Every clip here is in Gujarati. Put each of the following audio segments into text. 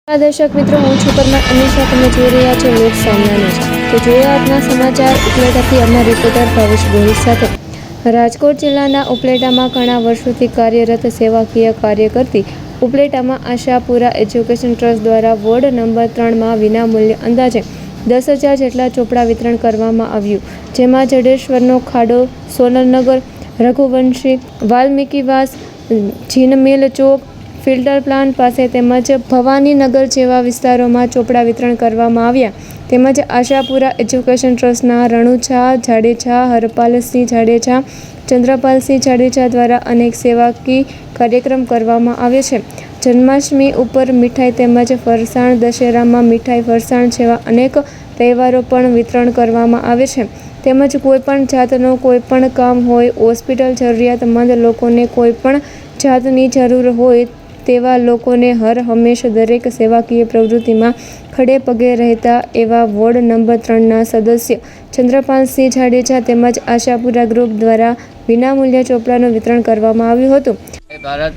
દર્શક મિત્રો, હું છું પરમાર અમીષા. તમે જોઈ રહ્યા છો લોક સામના ન્યૂઝ. તો જોઈએ આજના સમાચાર ઉપલેટાથી અમારા રિપોર્ટર ભાવેશ ગોહિલ સાથે. રાજકોટ જિલ્લાના ઉપલેટામાં ઘણા વર્ષોથી કાર્યરત સેવાકીય કાર્ય કરતી ઉપલેટામાં આશાપુરા એજ્યુકેશન ટ્રસ્ટ દ્વારા વોર્ડ નંબર 3માં વિનામૂલ્યે અંદાજે 10,000 જેટલા ચોપડા વિતરણ કરવામાં આવ્યું, જેમાં જડેશ્વરનો ખાડો, સોનલનગર, રઘુવંશી, વાલ્મીકીવાસ, જીનમેલ ચોક, ફિલ્ટર પ્લાન્ટ પાસે તેમજ ભવાનીનગર જેવા વિસ્તારોમાં ચોપડા વિતરણ કરવામાં આવ્યા. તેમજ આશાપુરા એજ્યુકેશન ટ્રસ્ટના રણુજા જાડેજા, હરપાલસિંહ જાડેજા, ચંદ્રપાલસિંહ જાડેજા દ્વારા અનેક સેવાકીય કાર્યક્રમ કરવામાં આવે છે. જન્માષ્ટમી ઉપર મીઠાઈ તેમજ ફરસાણ, દશેરામાં મીઠાઈ, ફરસાણ જેવા અનેક તહેવારો પણ વિતરણ કરવામાં આવે છે. તેમજ કોઈપણ જાતનું કોઈપણ કામ હોય, હોસ્પિટલ, જરૂરિયાતમંદ લોકોને કોઈપણ જાતની જરૂર હોય તેવા લોકોને હર હંમેશ દરેક સેવાકીય પ્રવૃત્તિમાં ખડે પગે રહેતા એવા વોર્ડ નંબર 3ના સદસ્ય ચંદ્રપાલસિંહ જાડેજા તેમજ આશાપુરા ગ્રુપ દ્વારા વિનામૂલ્યે ચોપડાનું વિતરણ કરવામાં આવ્યું હતું. ભારત,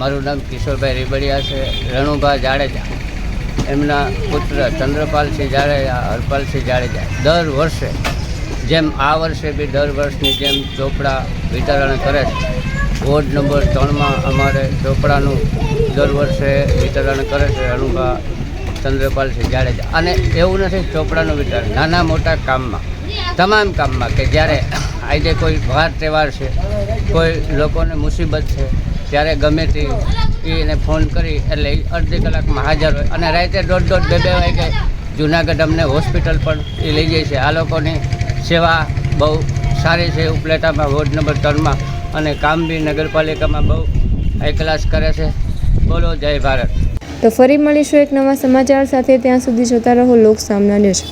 મારું નામ કિશોરભાઈ રીબડિયા છે. રણુભા જાડેજા, એમના પુત્ર ચંદ્રપાલસિંહ જાડેજા, હરપાલસિંહ જાડેજા દર વર્ષે જેમ આ વર્ષે બી દર વર્ષની જેમ ચોપડા વિતરણ કરે છે. વોર્ડ નંબર 3માં અમારે ચોપડાનું દર વર્ષે વિતરણ કરે છે રણુભા ચંદ્રપાલસિંહ જાડેજા. અને એવું નથી ચોપડાનું વિતરણ, નાના મોટા કામમાં, તમામ કામમાં કે જ્યારે આજે કોઈ વાર તહેવાર છે, કોઈ લોકોને મુસીબત છે, ત્યારે ગમે તે એને ફોન કરી એટલે અડધી કલાકમાં હાજર હોય. અને રાતે 1:30, 2 વાગે જૂનાગઢ અમને હોસ્પિટલ પણ એ લઈ જાય છે. આ લોકોની સેવા બહુ સારી છે ઉપલેટામાં વોર્ડ નંબર 3માં, અને કામ બી નગરપાલિકામાં બહુ હાઈ ક્લાસ કરે છે. બોલો જય ભારત. તો ફરી મળીશું એક નવા સમાચાર સાથે. ત્યાં સુધી જોતા રહો લોક સામના ન્યૂઝ.